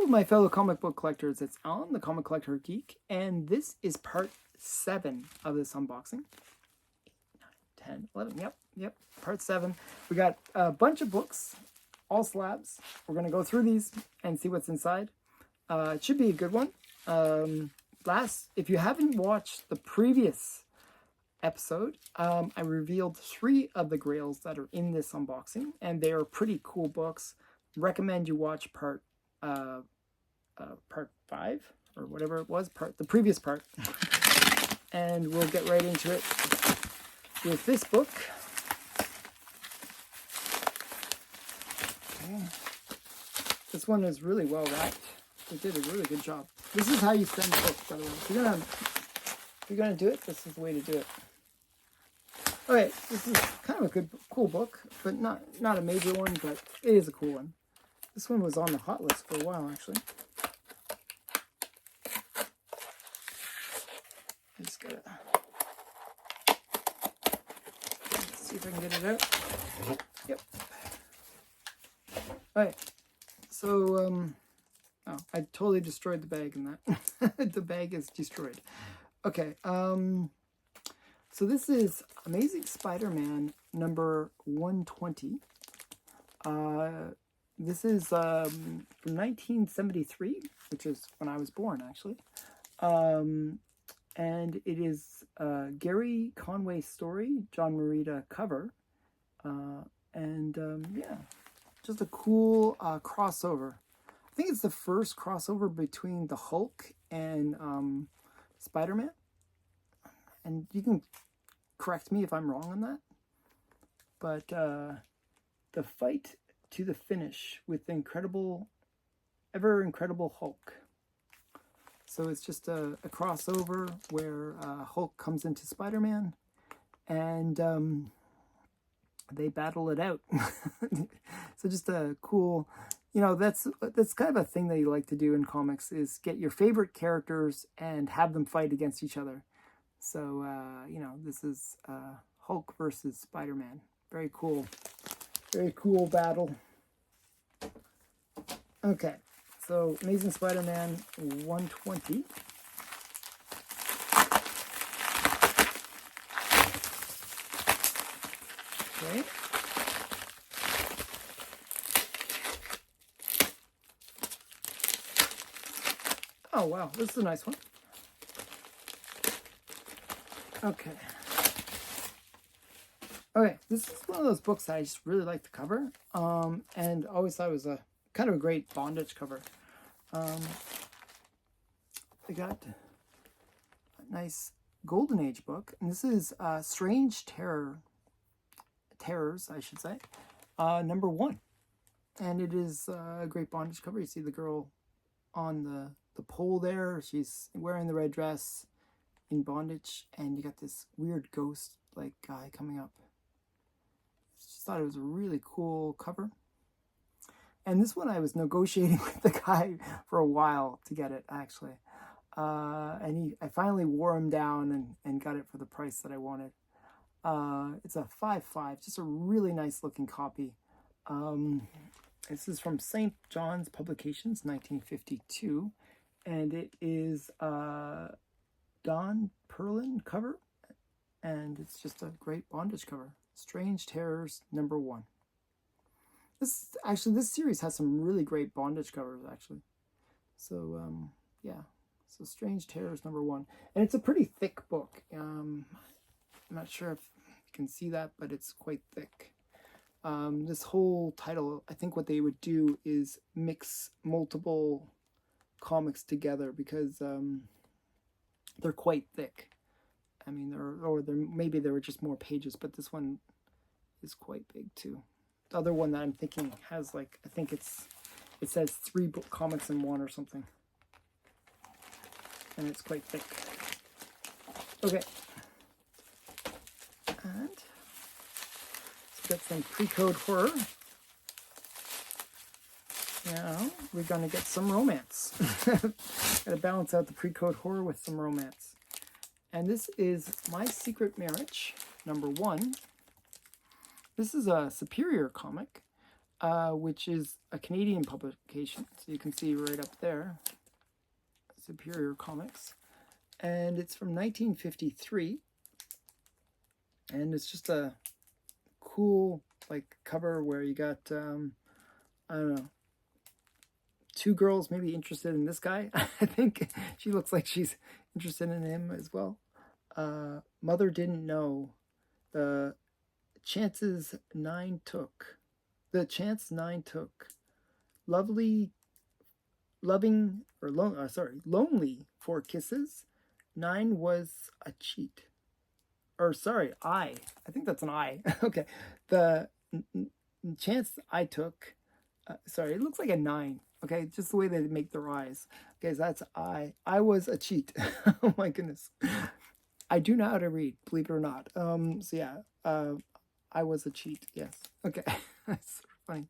Hello, my fellow comic book collectors. It's Alan, the Comic Collector Geek, and this is part 7 of this unboxing. 10, 11, yep, part 7. We got a bunch of books, all slabs. We're going to go through these and see what's inside. It should be a good one. If you haven't watched the previous episode, I revealed 3 of the Grails that are in this unboxing, and they are pretty cool books. Recommend you watch part 5 or whatever it was, the previous part. And we'll get right into it with this book. Okay. This one is really well wrapped. They did a really good job. This is how you send books, by the way. If you're gonna do it, this is the way to do it. Okay, this is kind of a cool book, but not a major one, but it is a cool one. This one was on the hot list for a while, actually. I just gotta see if I can get it out. Yep. Alright, so, oh, I totally destroyed the bag in that. The bag is destroyed. Okay, so this is Amazing Spider-Man number 120. This is from 1973, which is when I was born, actually. And it is Gary Conway's story, John Marita cover. Yeah, just a cool crossover. I think it's the first crossover between the Hulk and Spider-Man. And you can correct me if I'm wrong on that. But the fight to the finish with the ever incredible Hulk. So it's just a crossover where Hulk comes into Spider-Man and they battle it out. So just a cool, that's kind of a thing that you like to do in comics, is get your favorite characters and have them fight against each other. So, this is Hulk versus Spider-Man. Very cool battle. Okay, so Amazing Spider-Man 120. Okay. Oh, wow, this is a nice one. Okay. Okay, this is one of those books that I just really like the cover, and always thought it was a kind of a great bondage cover. They got a nice Golden Age book, and this is Strange Terrors, I should say, number 1. And it is a great bondage cover. You see the girl on the pole there. She's wearing the red dress in bondage, and you got this weird ghost-like guy coming up. Just thought it was a really cool cover. And this one I was negotiating with the guy for a while to get it, actually. And I finally wore him down and got it for the price that I wanted. It's a 5.5, just a really nice looking copy. This is from St. John's Publications, 1952. And it is Don Perlin cover. And it's just a great bondage cover. Strange Terrors number 1. This series has some really great bondage covers, actually. So, yeah. So Strange Terrors number 1. And it's a pretty thick book. I'm not sure if you can see that, but it's quite thick. This whole title, I think what they would do is mix multiple comics together because they're quite thick. I mean, maybe there were just more pages, but this one is quite big too. The other one that I'm thinking has I think it says 3 book comics in one or something. And it's quite thick. Okay. And let's get some pre-code horror. Now we're gonna get some romance. Gotta balance out the pre-code horror with some romance. And this is My Secret Marriage, number 1. This is a Superior comic. which is a Canadian publication. So you can see right up there, Superior Comics. And it's from 1953. And it's just a cool like cover where you got, I don't know, two girls maybe interested in this guy. I think she looks like she's interested in him as well. Mother didn't know the chances 9 took. The chance 9 took. Lonely 4 kisses. 9 was a cheat. Or sorry, I think that's an I. Okay. The chance I took, sorry, it looks like a 9. Okay, just the way they make their eyes. Okay, so that's I. I was a cheat. Oh my goodness. I do know how to read, believe it or not. So yeah, I was a cheat. Yes. Okay. That's sort of funny.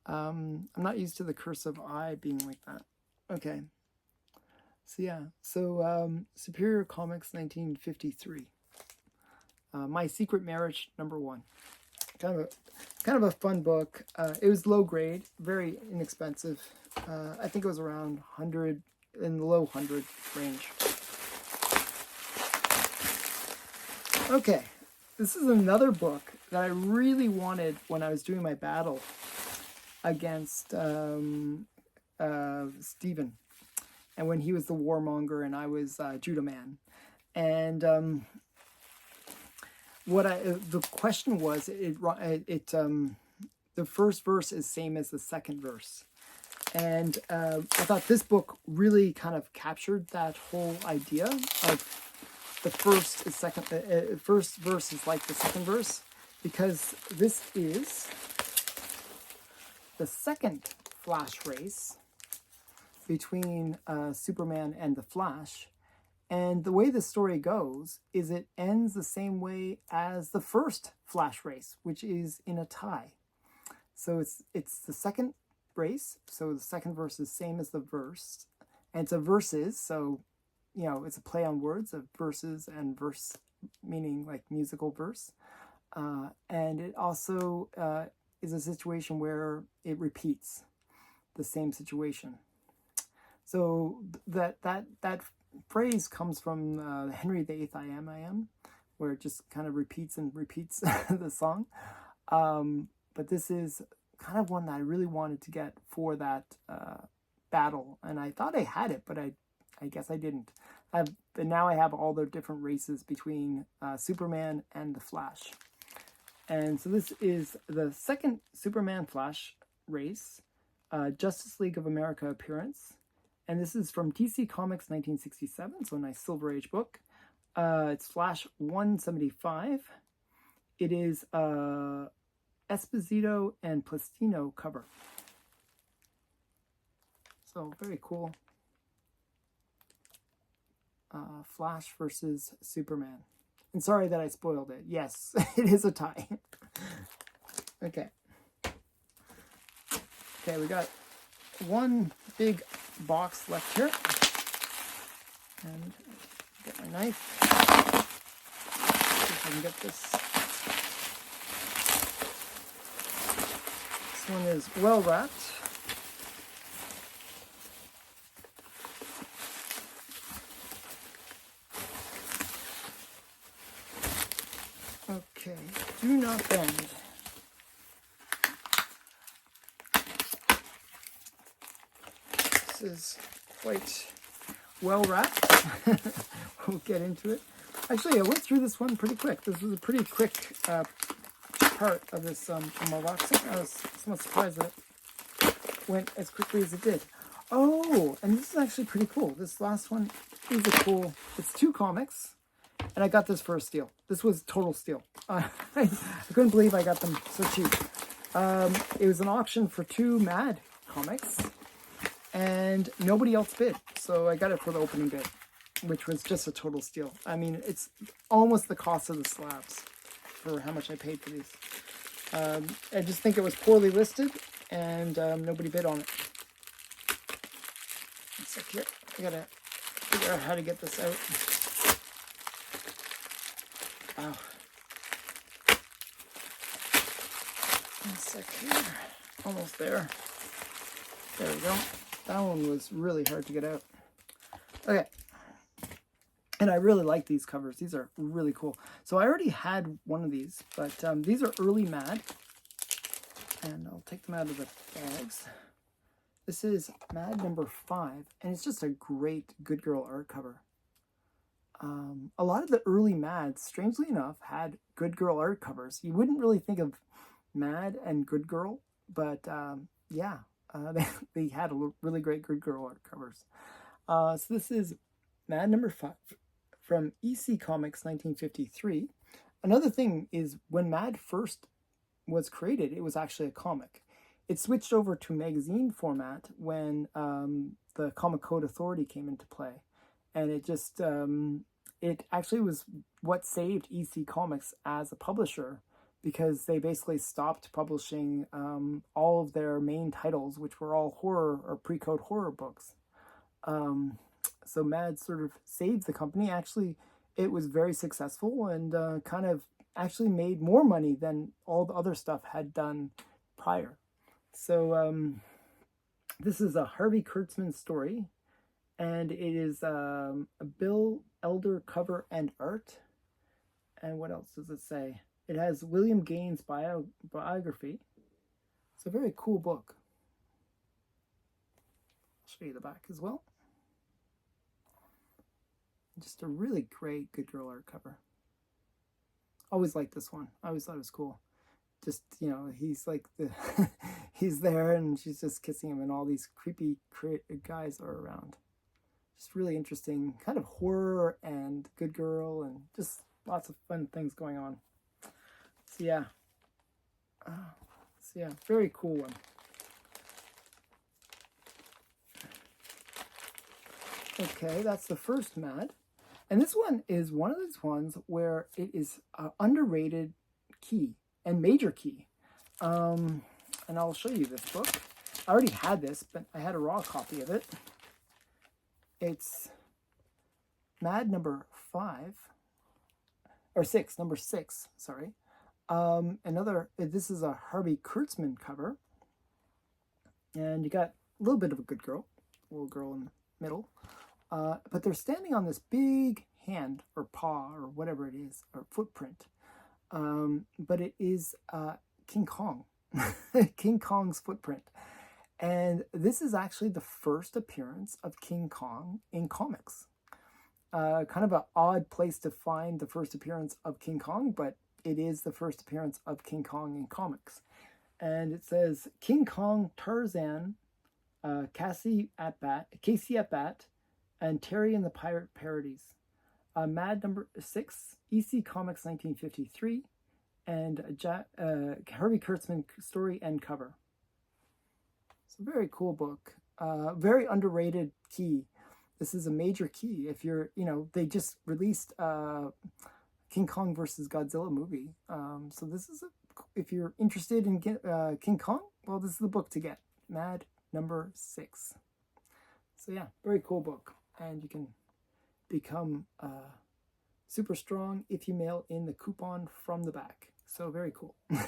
I'm not used to the cursive I being like that. Okay. So yeah. So Superior Comics 1953. My Secret Marriage #1. Kind of a fun book. It was low grade, very inexpensive. I think it was around 100, in the low 100 range. Okay, this is another book that I really wanted when I was doing my battle against Stephen, and when he was the warmonger and I was Judah Man. And the question was, the first verse is same as the second verse. And I thought this book really kind of captured that whole idea of the first verse is like the second verse, because this is the second Flash race between Superman and the Flash. And the way the story goes is it ends the same way as the first Flash race, which is in a tie. So it's the second race. So the second verse is same as the verse. And it's a verses, so you know, it's a play on words of verses and verse, meaning like musical verse. And it also is a situation where it repeats the same situation. So that phrase comes from Henry VIII, I Am, where it just kind of repeats and repeats the song. But this is kind of one that I really wanted to get for that battle. And I thought I had it, but I guess I didn't. But now I have all the different races between Superman and the Flash. And so this is the second Superman Flash race, Justice League of America appearance. And this is from DC Comics 1967, so a nice Silver Age book. It's Flash 175. It is Esposito and Plastino cover. So very cool. Flash versus Superman. And sorry that I spoiled it. Yes, it is a tie. Okay. Okay, we got one big box left here. And get my knife. See if I can get this. This one is well wrapped. Okay, do not bend. This is quite well wrapped. We'll get into it. Actually, I went through this one pretty quick. This was a pretty quick part of this unboxing. I was somewhat surprised that it went as quickly as it did. Oh, and this is actually pretty cool. This last one is a cool. It's 2 comics. And I got this for a steal. This was total steal. I couldn't believe I got them so cheap. It was an auction for 2 Mad comics, and nobody else bid. So I got it for the opening bid, which was just a total steal. I mean, it's almost the cost of the slabs for how much I paid for these. I just think it was poorly listed, and nobody bid on it. One sec here. I gotta figure out how to get this out. Wow. One sec here. Almost there. There we go. That one was really hard to get out. Okay. And I really like these covers. These are really cool. So I already had one of these, but these are early Mad. And I'll take them out of the bags. This is Mad number 5, and it's just a great Good Girl art cover. A lot of the early Mads, strangely enough, had Good Girl art covers. You wouldn't really think of Mad and Good Girl, but yeah, they had a really great Good Girl art covers. So this is Mad number 5 from EC Comics 1953. Another thing is when Mad first was created, it was actually a comic. It switched over to magazine format when the Comic Code Authority came into play. And it just, it actually was what saved EC Comics as a publisher, because they basically stopped publishing all of their main titles, which were all horror or pre-code horror books. So Mad sort of saved the company. Actually, it was very successful and kind of actually made more money than all the other stuff had done prior. So this is a Harvey Kurtzman story, and it is a Bill Elder cover and art. And what else does it say? It has William Gaines' biography. It's a very cool book. I'll show you the back as well. Just a really great Good Girl art cover. Always liked this one. I always thought it was cool. Just, you know, he's like the he's there and she's just kissing him and all these creepy guys are around. Just really interesting, kind of horror and Good Girl and just lots of fun things going on. So yeah. Very cool one. Okay, that's the first Mad. And this one is one of those ones where it is an underrated key and major key. And I'll show you this book. I already had this, but I had a raw copy of it. It's Mad number 5, or 6, number 6, sorry. This is a Harvey Kurtzman cover. And you got a little bit of a good girl, little girl in the middle. But they're standing on this big hand or paw or whatever it is, or footprint. But it is King Kong, King Kong's footprint. And this is actually the first appearance of King Kong in comics. Kind of an odd place to find the first appearance of King Kong, but it is the first appearance of King Kong in comics. And it says, King Kong, Tarzan, Casey at Bat, and Terry and the Pirate Parodies. Mad number 6, EC Comics 1953, and Harvey Kurtzman story and cover. It's a very cool book. Very underrated key. This is a major key. If you're, they just released King Kong versus Godzilla movie. So this is, if you're interested in King Kong, well, this is the book to get. Mad number 6. So yeah, very cool book. And you can become super strong if you mail in the coupon from the back. So very cool. So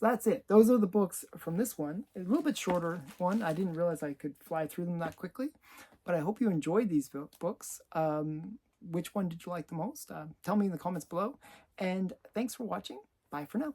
that's it. Those are the books from this one. A little bit shorter one. I didn't realize I could fly through them that quickly. But I hope you enjoyed these books. Which one did you like the most? Tell me in the comments below. And thanks for watching. Bye for now.